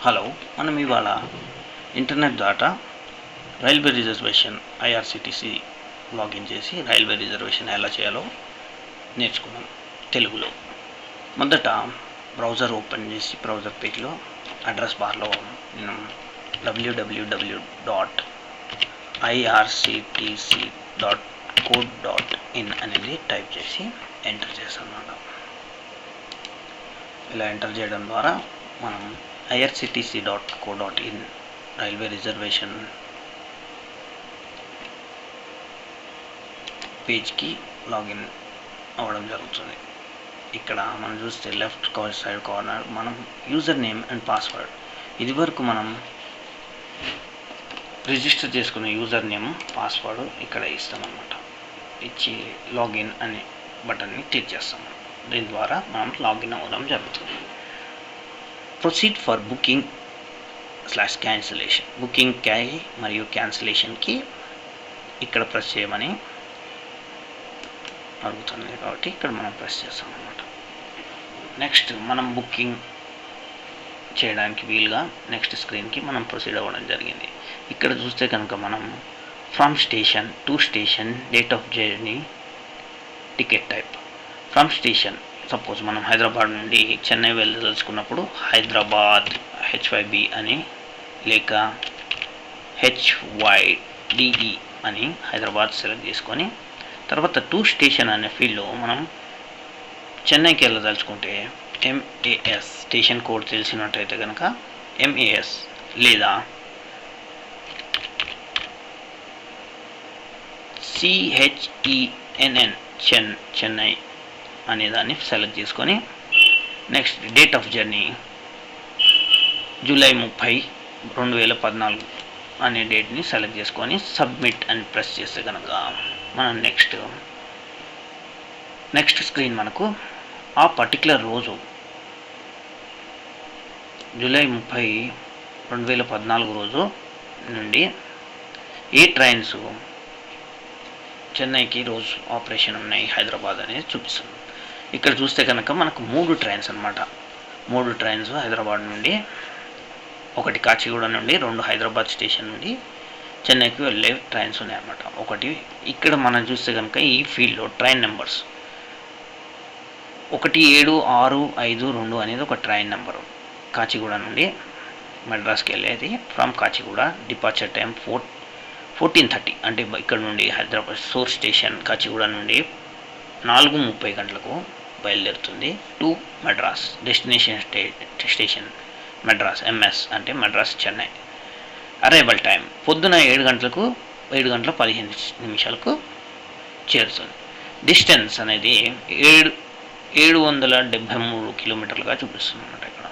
Hello, మనం ఇవాళ internet ద్వారా రైల్వే రిజర్వేషన్ ఐఆర్సిటిసి లాగిన్ చేసి రైల్వే రిజర్వేషన్ ఎలా చేయాలో నేర్చుకున్నాం తెలుగులో. మొదట బ్రౌజర్ ఓపెన్ చేసి బ్రౌజర్ పేజ్లో అడ్రస్ బార్లో నేను www.irctc.code.in అనేది టైప్ చేసి ఎంటర్ చేస్తాను అన్నమాట. ఇలా ఎంటర్ చేయడం ద్వారా మనం irctc.co.in రైల్వే రిజర్వేషన్ పేజ్కి లాగిన్ అవ్వడం జరుగుతుంది. ఇక్కడ మనం చూస్తే లెఫ్ట్ సైడ్ కార్నర్ మనం యూజర్ నేమ్ అండ్ పాస్వర్డ్, ఇది వరకు మనం రిజిస్టర్ చేసుకున్న యూజర్ నేమ్ పాస్వర్డ్ ఇక్కడ ఇస్తామన్నమాట. ఇచ్చి లాగిన్ అనే బటన్ని క్లిక్ చేస్తాము. దీని ద్వారా మనం లాగిన్ అవ్వడం జరుగుతుంది. ప్రొసీడ్ ఫర్ బుకింగ్/క్యాన్సిలేషన్, బుకింగ్కి మరియు క్యాన్సిలేషన్కి ఇక్కడ ప్రెస్ చేయమని అడుగుతుంది కాబట్టి ఇక్కడ మనం ప్రెస్ చేస్తాం అన్నమాట. నెక్స్ట్ మనం బుకింగ్ చేయడానికి వీలుగా నెక్స్ట్ స్క్రీన్కి మనం ప్రొసీడ్ అవ్వడం జరిగింది. ఇక్కడ చూస్తే కనుక మనం from station to station, date of journey, ticket type. From station, suppose మనం హైదరాబాద్ నుండి చెన్నై వెళ్ళదలుచుకున్నప్పుడు హైదరాబాద్ HYB అని లేక HYDE అని హైదరాబాద్ సెలెక్ట్ చేసుకొని తర్వాత టు స్టేషన్ అనే ఫీల్డ్లో మనం చెన్నైకి వెళ్ళదలుచుకుంటే MAS స్టేషన్ కోడ్ తెలిసినట్టయితే కనుక MAS లేదా CHENN చెన్నై అనేదాన్ని సెలెక్ట్ చేసుకొని next date of journey July 30, 2014 అనే డేట్ని సెలెక్ట్ చేసుకొని సబ్మిట్ అని ప్రెస్ చేస్తే కనుక మనం నెక్స్ట్ స్క్రీన్ మనకు ఆ పర్టికులర్ రోజు జూలై 30, 2014 రోజు నుండి ఏ ట్రైన్స్ చెన్నైకి రోజు ఆపరేషన్ ఉన్నాయి హైదరాబాద్ అనేది చూపిస్తుంది. ఇక్కడ చూస్తే కనుక మనకు 3 ట్రైన్స్ అన్నమాట. 3 ట్రైన్స్ హైదరాబాద్ నుండి, ఒకటి కాచిగూడ నుండి, 2 హైదరాబాద్ స్టేషన్ నుండి చెన్నైకి వెళ్ళే ట్రైన్స్ ఉన్నాయన్నమాట. ఒకటి ఇక్కడ మనం చూస్తే కనుక ఈ ఫీల్డ్లో ట్రైన్ నెంబర్స్ 176552 అనేది ఒక ట్రైన్ నెంబరు. కాచిగూడ నుండి మద్రాస్కి వెళ్ళేది. ఫ్రమ్ కాచిగూడ డిపార్చర్ టైం 14:30 అంటే ఇక్కడ నుండి హైదరాబాద్ సోర్స్ స్టేషన్ కాచిగూడ నుండి 4:30 గంటలకు బయలుదేరుతుంది. To Madras destination station Madras MS అంటే మద్రాస్ చెన్నై. అరైవల్ టైం పొద్దున 7 గంటలకు 7:15 చేరుతుంది. డిస్టెన్స్ అనేది 773 కిలోమీటర్లుగా చూపిస్తుంది అన్నమాట. ఇక్కడ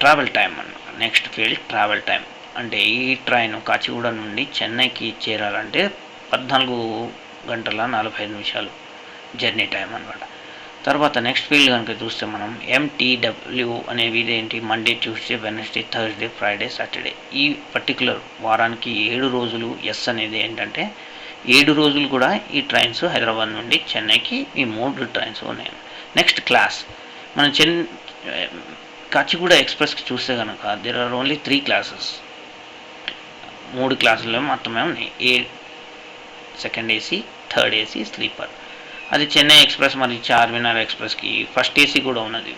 ట్రావెల్ టైం అన్నమాట. నెక్స్ట్ ఫీల్డ్ ట్రావెల్ టైం అంటే ఈ ట్రైన్ కాచిగూడ నుండి చెన్నైకి చేరాలంటే 14 గంటల 45 నిమిషాలు జర్నీ టైం అన్నమాట. తర్వాత నెక్స్ట్ ఫీల్డ్ కనుక చూస్తే మనం MTW అనేవి ఇదేంటి, Monday, Tuesday, Wednesday, Thursday, Friday, Saturday. ఈ పర్టికులర్ వారానికి 7 రోజులు. ఎస్ అనేది ఏంటంటే 7 రోజులు కూడా ఈ ట్రైన్స్ హైదరాబాద్ నుండి చెన్నైకి ఈ 3 ట్రైన్స్ ఉన్నాయి. నెక్స్ట్ క్లాస్ మనం కాచిగూడ ఎక్స్ప్రెస్కి చూస్తే కనుక దేర్ ఆర్ ఓన్లీ 3 క్లాసెస్. 3 క్లాసులు మాత్రమే ఉన్నాయి. Second AC, third AC, sleeper. అది చెన్నై ఎక్స్ప్రెస్ మరియు చార్మినార్ ఎక్స్ప్రెస్కి ఫస్ట్ AC కూడా ఉన్నది.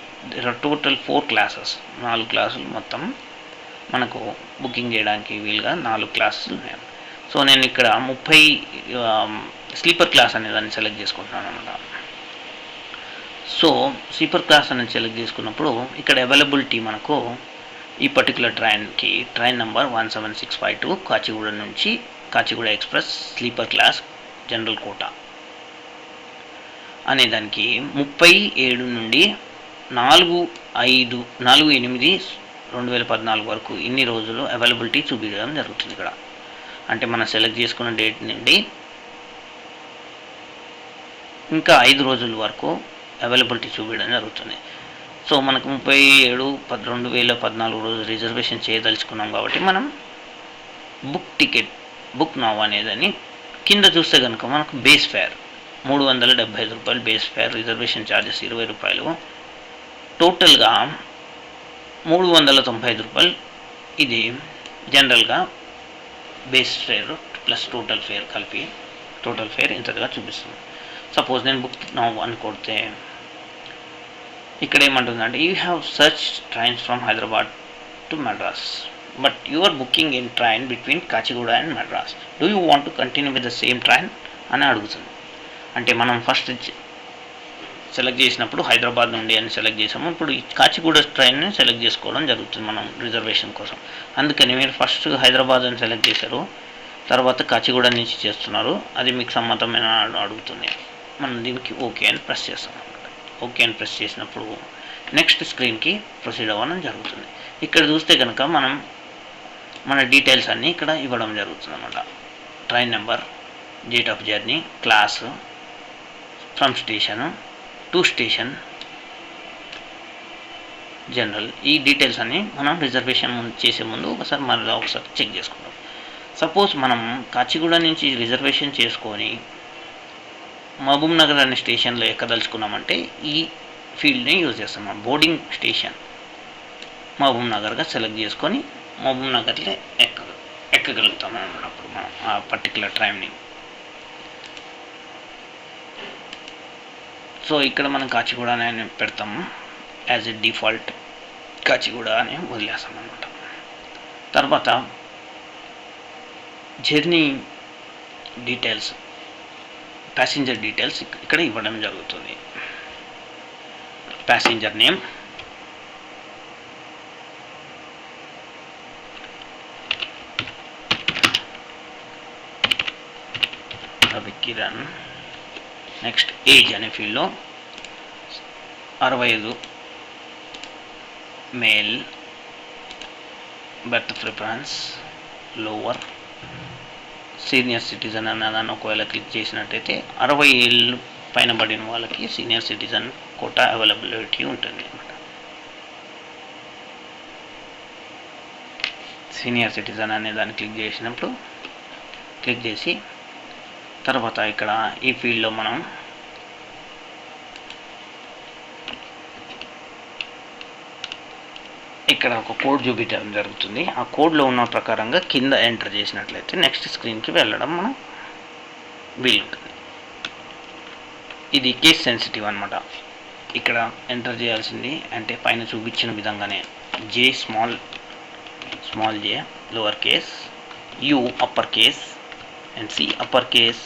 టోటల్ 4 క్లాసెస్, 4 క్లాసులు మొత్తం మనకు బుకింగ్ చేయడానికి వీలుగా 4 క్లాసులు ఉన్నాయి. సో నేను ఇక్కడ 30 స్లీపర్ క్లాస్ అనే దాన్ని సెలెక్ట్ చేసుకుంటున్నాను అన్నమాట. సో స్లీపర్ క్లాస్ అనేది సెలెక్ట్ చేసుకున్నప్పుడు ఇక్కడ అవైలబిలిటీ మనకు ఈ పర్టికులర్ ట్రైన్కి ట్రైన్ నెంబర్ 17652 కాచిగూడ నుంచి Kacheguda express sleeper class general quota అనే దానికి 37 నుండి 4/8/2014 వరకు ఇన్ని రోజులు అవైలబిలిటీ చూపించడం జరుగుతుంది. ఇక్కడ అంటే మనం సెలెక్ట్ చేసుకున్న డేట్ నుండి ఇంకా 5 రోజుల వరకు అవైలబిలిటీ చూపించడం జరుగుతుంది. సో మనకు 37/2014 రోజు రిజర్వేషన్ చేయదలుచుకున్నాం కాబట్టి మనం బుక్ నౌ అనేదని కింద చూస్తే కనుక మనకు బేస్ ఫేర్ 375 రూపాయలు బేస్ ఫేర్, రిజర్వేషన్ ఛార్జెస్ 20 రూపాయలు. టోటల్గా ₹395 ఇది జనరల్గా base fair plus total fair కలిపి టోటల్ ఫేర్ ఇంతగా చూపిస్తుంది. సపోజ్ నేను బుక్ నౌ అని కొడితే ఇక్కడ ఏమంటుందంటే you have search trains from Hyderabad to Madras but you are booking in train between Kacheguda and Madras, do you want to continue with the same train అని అడుగుతుంది. అంటే మనం ఫస్ట్ సెలెక్ట్ చేసినప్పుడు హైదరాబాద్ నుండి అని సెలెక్ట్ చేసాము, ఇప్పుడు కాచిగూడ ట్రైన్ని సెలెక్ట్ చేసుకోవడం జరుగుతుంది మనం రిజర్వేషన్ కోసం. అందుకని మీరు ఫస్ట్ హైదరాబాద్ అని సెలెక్ట్ చేశారు, తర్వాత కాచిగూడ నుంచి చేస్తున్నారు, అది మీకు సమ్మతమైన అడుగుతుంది. మనం దీనికి ఓకే అని ప్రెస్ చేస్తాం అన్నమాట. ఓకే అని ప్రెస్ చేసినప్పుడు నెక్స్ట్ స్క్రీన్కి ప్రొసీడ్ అవ్వడం జరుగుతుంది. ఇక్కడ చూస్తే కనుక మనం మన డీటెయిల్స్ అన్నీ ఇక్కడ ఇవ్వడం జరుగుతుంది అన్నమాట. Train number, date of journey, class, from station to station, general, ఈ డీటెయిల్స్ అన్నీ మనం రిజర్వేషన్ చేసే ముందు ఒకసారి చెక్ చేసుకుంటాం. సపోజ్ మనం కాచిగూడ నుంచి రిజర్వేషన్ చేసుకొని మహబూబ్ నగర్ అనే స్టేషన్లో ఎక్కదలుచుకున్నామంటే ఈ ఫీల్డ్ని యూజ్ చేస్తాం. బోర్డింగ్ స్టేషన్ మహబూబ్ నగర్గా సెలెక్ట్ చేసుకొని మహబూబ్ నగర్లో ఎక్కగలుగుతాం అన్నప్పుడు మనం ఆ పర్టికులర్ ట్రైన్ని. సో ఇక్కడ మనం కాచిగూడ అని పెడతాము, యాజ్ ఎ డిఫాల్ట్ కాచిగూడ అని వదిలేస్తాం అన్నమాట. తర్వాత జర్నీ డీటెయిల్స్, ప్యాసింజర్ డీటెయిల్స్ ఇక్కడ ఇవ్వడం జరుగుతుంది. Passenger name, Kiran. Next age అనే ఫీల్డ్లో 65, male, birth preference lower, senior citizen అన్నదాన్ని ఒకవేళ క్లిక్ చేసినట్టయితే 60 ఏళ్ళు పైన పడిన వాళ్ళకి సీనియర్ సిటిజన్ కోటా అవైలబిలిటీ ఉంటుంది అన్నమాట. సీనియర్ సిటిజన్ అనే దాన్ని క్లిక్ చేసి తర్వాత ఇక్కడ ఈ ఫీల్డ్లో మనం ఇక్కడ ఒక కోడ్ చూపించడం జరుగుతుంది. ఆ కోడ్లో ఉన్న ప్రకారంగా కింద ఎంటర్ చేసినట్లయితే నెక్స్ట్ స్క్రీన్కి వెళ్ళడం మనం వీలుంటుంది. ఇది కేస్ సెన్సిటివ్ అనమాట. ఇక్కడ ఎంటర్ చేయాల్సింది అంటే పైన చూపించిన విధంగానే J small J lower case, U upper case and C upper case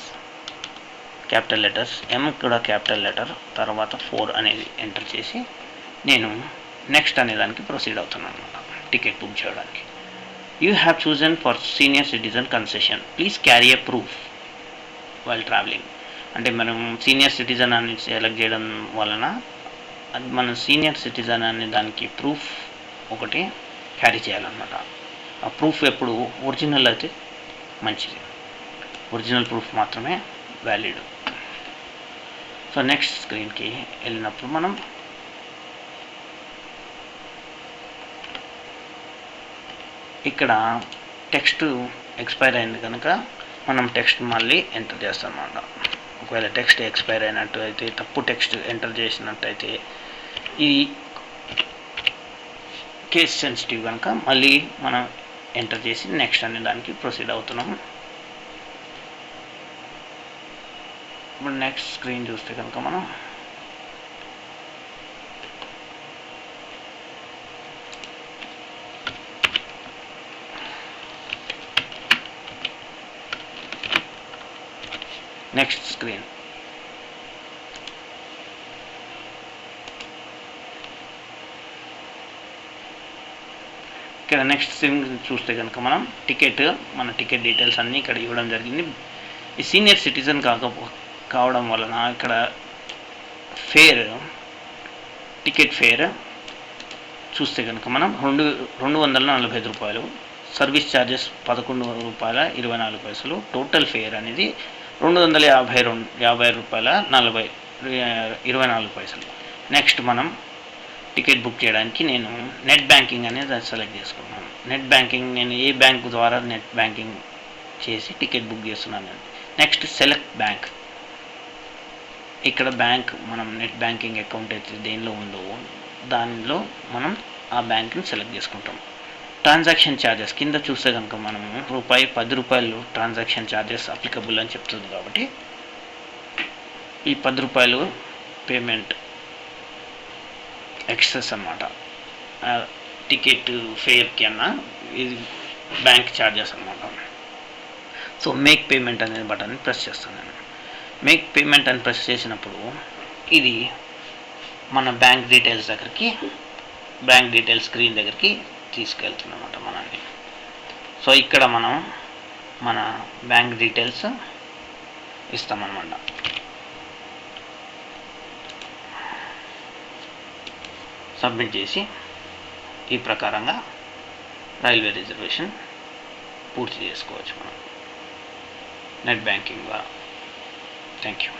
capital letters, M కూడా క్యాపిటల్ లెటర్, తర్వాత 4 అనేది ఎంటర్ చేసి నేను నెక్స్ట్ అనే దానికి ప్రొసీడ్ అవుతున్నాను అనమాట టికెట్ బుక్ చేయడానికి. You have chosen for senior citizen concession, please carry a proof while travelling. అంటే మనం సీనియర్ సిటిజన్ అని సెలెక్ట్ చేయడం వలన అది మనం సీనియర్ సిటిజన్ అనే దానికి ప్రూఫ్ ఒకటి క్యారీ చేయాలన్నమాట. ఆ ప్రూఫ్ ఎప్పుడు ఒరిజినల్ అయితే మంచిది, ఒరిజినల్ ప్రూఫ్ మాత్రమే వ్యాలిడ్. సో నెక్స్ట్ స్క్రీన్కి వెళ్ళినప్పుడు మనం ఇక్కడ టెక్స్ట్ ఎక్స్పైర్ అయింది కనుక మనం టెక్స్ట్ మళ్ళీ ఎంటర్ చేస్తాం అన్నమాట. ఒకవేళ టెక్స్ట్ ఎక్స్పైర్ అయినట్టు అయితే, తప్పు టెక్స్ట్ ఎంటర్ చేసినట్టయితే ఇది కేస్ సెన్సిటివ్ కనుక మళ్ళీ మనం ఎంటర్ చేసి నెక్స్ట్ అనే దానికి ప్రొసీడ్ అవుతున్నాము. ఇప్పుడు నెక్స్ట్ స్క్రీన్ చూస్తే కనుక మనం నెక్స్ట్ స్క్రీన్ ఇక్కడ నెక్స్ట్ స్క్రీన్ చూస్తే కనుక మనం మన టికెట్ డీటెయిల్స్ అన్నీ ఇక్కడ ఇవ్వడం జరిగింది. ఈ సీనియర్ సిటిజన్ కావడం వలన ఇక్కడ టికెట్ ఫేర్ చూస్తే కనుక మనం ₹245, సర్వీస్ ఛార్జెస్ ₹11.24, టోటల్ ఫేర్ అనేది ₹250.24. నెక్స్ట్ మనం టికెట్ బుక్ చేయడానికి నేను నెట్ బ్యాంకింగ్ అనేది సెలెక్ట్ చేసుకున్నాను. నెట్ బ్యాంకింగ్ నేను ఏ బ్యాంక్ ద్వారా నెట్ బ్యాంకింగ్ చేసి టికెట్ బుక్ చేస్తున్నాను. నెక్స్ట్ సెలెక్ట్ బ్యాంక్, ఇక్కడ బ్యాంక్ మనం నెట్ బ్యాంకింగ్ అకౌంట్ అయితే దేనిలో ఉందో దానిలో మనం ఆ బ్యాంక్ని సెలెక్ట్ చేసుకుంటాం. ట్రాన్సాక్షన్ ఛార్జెస్ కింద చూస్తే కనుక మనము రూపాయి 10 ట్రాన్సాక్షన్ ఛార్జెస్ అప్లికబుల్ అని చెప్తుంది. కాబట్టి ఈ రూపాయలు పేమెంట్ ఎక్సెస్ అన్నమాట. టికెట్ ఫేర్కి అన్న ఇది బ్యాంక్ ఛార్జెస్ అన్నమాట. సో మేక్ పేమెంట్ అనే బటన్ని ప్రెస్ చేస్తాను నేను. మేక్ పేమెంట్ అని ప్రెస్ చేసినప్పుడు ఇది మన బ్యాంక్ డీటెయిల్స్ స్క్రీన్ దగ్గరికి తీసుకెళ్తుంది అన్నమాట మనల్ని. సో ఇక్కడ మనం మన బ్యాంక్ డీటెయిల్స్ ఇస్తామన్నమాట. సబ్మిట్ చేసి ఈ ప్రకారంగా రైల్వే రిజర్వేషన్ పూర్తి చేసుకోవచ్చు మనం నెట్ బ్యాంకింగ్ ద్వారా. Thank you.